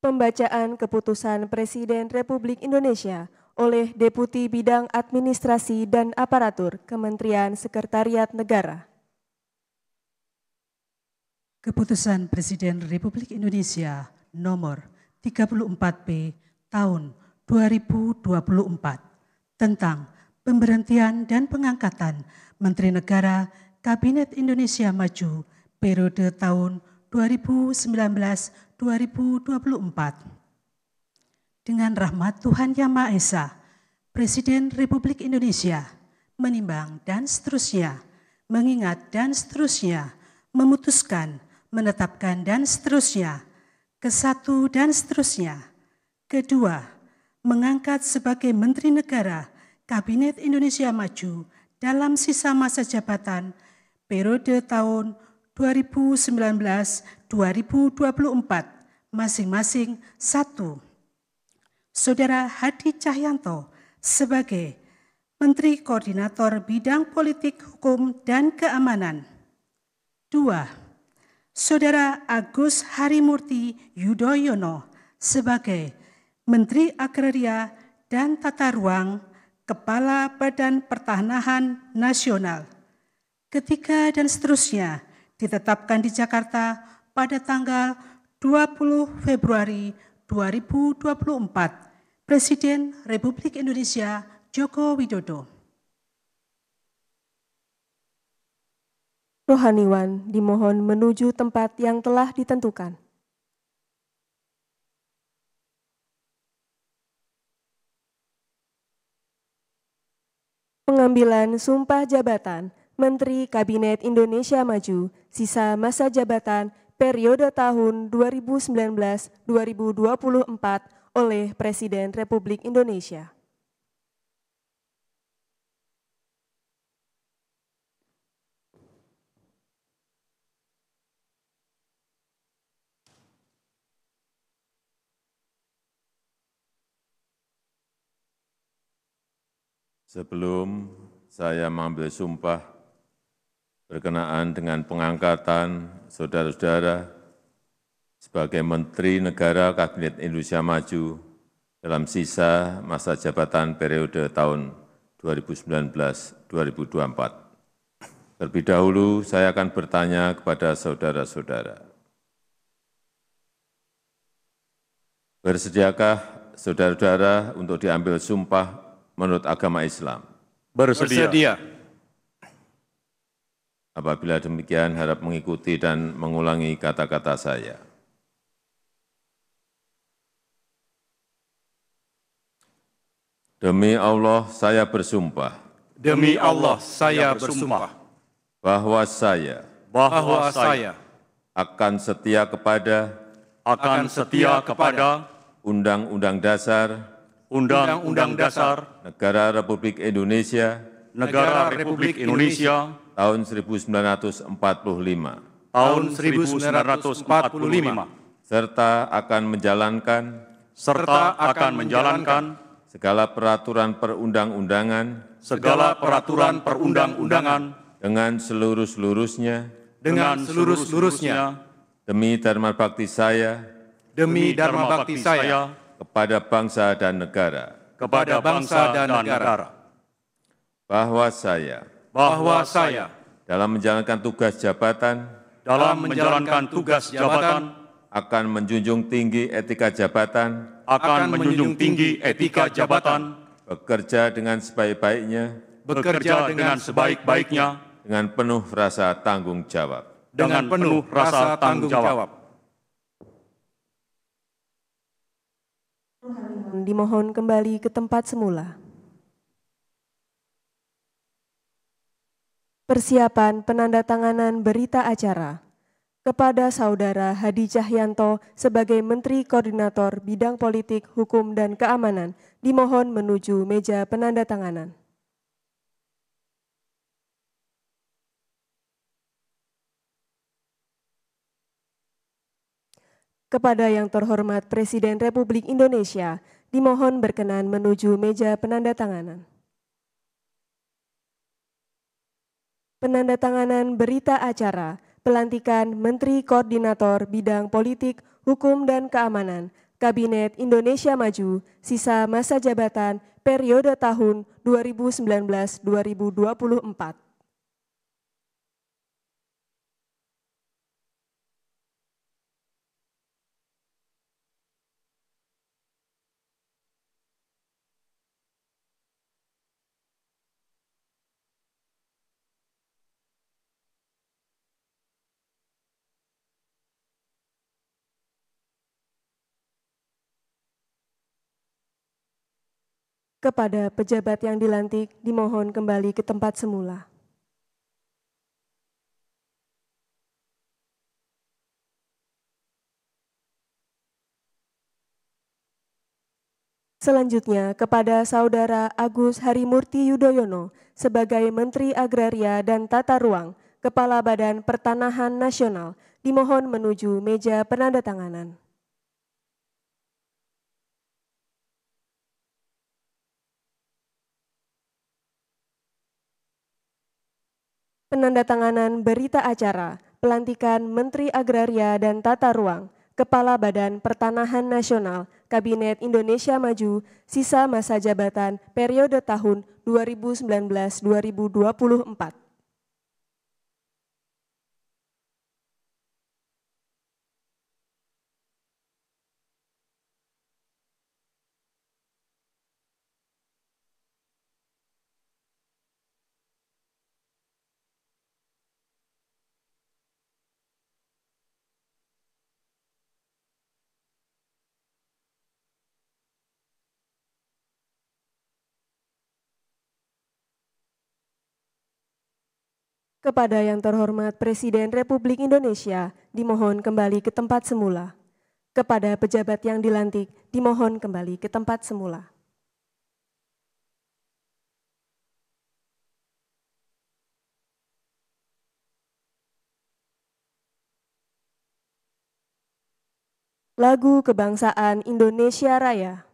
Pembacaan Keputusan Presiden Republik Indonesia oleh Deputi Bidang Administrasi dan Aparatur Kementerian Sekretariat Negara. Keputusan Presiden Republik Indonesia nomor 34B tahun 2024 tentang pemberhentian dan pengangkatan Menteri Negara Kabinet Indonesia Maju periode tahun 2019-2024. Dengan rahmat Tuhan Yang Maha Esa, Presiden Republik Indonesia menimbang dan seterusnya, mengingat dan seterusnya, memutuskan, menetapkan dan seterusnya, kesatu dan seterusnya. Kedua, mengangkat sebagai Menteri Negara Kabinet Indonesia Maju dalam sisa masa jabatan periode tahun 2019-2024 masing-masing 1. Saudara Hadi Cahyanto sebagai Menteri Koordinator Bidang Politik, Hukum, dan Keamanan. 2. Saudara Agus Harimurti Yudhoyono sebagai Menteri Agraria dan Tata Ruang, Kepala Badan Pertanahan Nasional. Ketiga dan seterusnya ditetapkan di Jakarta pada tanggal 20 Februari 2024. Presiden Republik Indonesia Joko Widodo. Rohaniwan dimohon menuju tempat yang telah ditentukan. Pengambilan sumpah jabatan Menteri Kabinet Indonesia Maju, sisa masa jabatan periode tahun 2019-2024 oleh Presiden Republik Indonesia. Sebelum saya mengambil sumpah berkenaan dengan pengangkatan saudara-saudara sebagai Menteri Negara Kabinet Indonesia Maju dalam sisa masa jabatan periode tahun 2019-2024. Terlebih dahulu saya akan bertanya kepada saudara-saudara. Bersediakah saudara-saudara untuk diambil sumpah menurut agama Islam? Bersedia. Apabila demikian, harap mengikuti dan mengulangi kata-kata saya. Demi Allah, saya bersumpah. Demi Allah, saya bersumpah. Bahwa saya akan setia kepada Undang-Undang Dasar Negara Republik Indonesia tahun 1945 serta akan menjalankan segala peraturan perundang-undangan dengan seluruh-seluruhnya demi dharma bakti saya kepada bangsa dan negara. Bahwa saya dalam menjalankan tugas jabatan akan menjunjung tinggi etika jabatan, bekerja dengan sebaik-baiknya, dengan penuh rasa tanggung jawab. Dimohon kembali ke tempat semula. Persiapan penandatanganan berita acara kepada Saudara Hadi Cahyanto sebagai Menteri Koordinator Bidang Politik, Hukum, dan Keamanan dimohon menuju meja penandatanganan. Kepada yang terhormat Presiden Republik Indonesia, dimohon berkenan menuju meja penandatanganan. Penandatanganan berita acara pelantikan Menteri Koordinator Bidang Politik, Hukum, dan Keamanan Kabinet Indonesia Maju, sisa masa jabatan periode tahun 2019-2024. Kepada pejabat yang dilantik, dimohon kembali ke tempat semula. Selanjutnya, kepada Saudara Agus Harimurti Yudhoyono sebagai Menteri Agraria dan Tata Ruang, Kepala Badan Pertanahan Nasional, dimohon menuju meja penandatanganan. Penandatanganan berita acara pelantikan Menteri Agraria dan Tata Ruang, Kepala Badan Pertanahan Nasional, Kabinet Indonesia Maju, sisa masa jabatan periode tahun 2019-2024. Kepada yang terhormat Presiden Republik Indonesia, dimohon kembali ke tempat semula. Kepada pejabat yang dilantik, dimohon kembali ke tempat semula. Lagu Kebangsaan Indonesia Raya.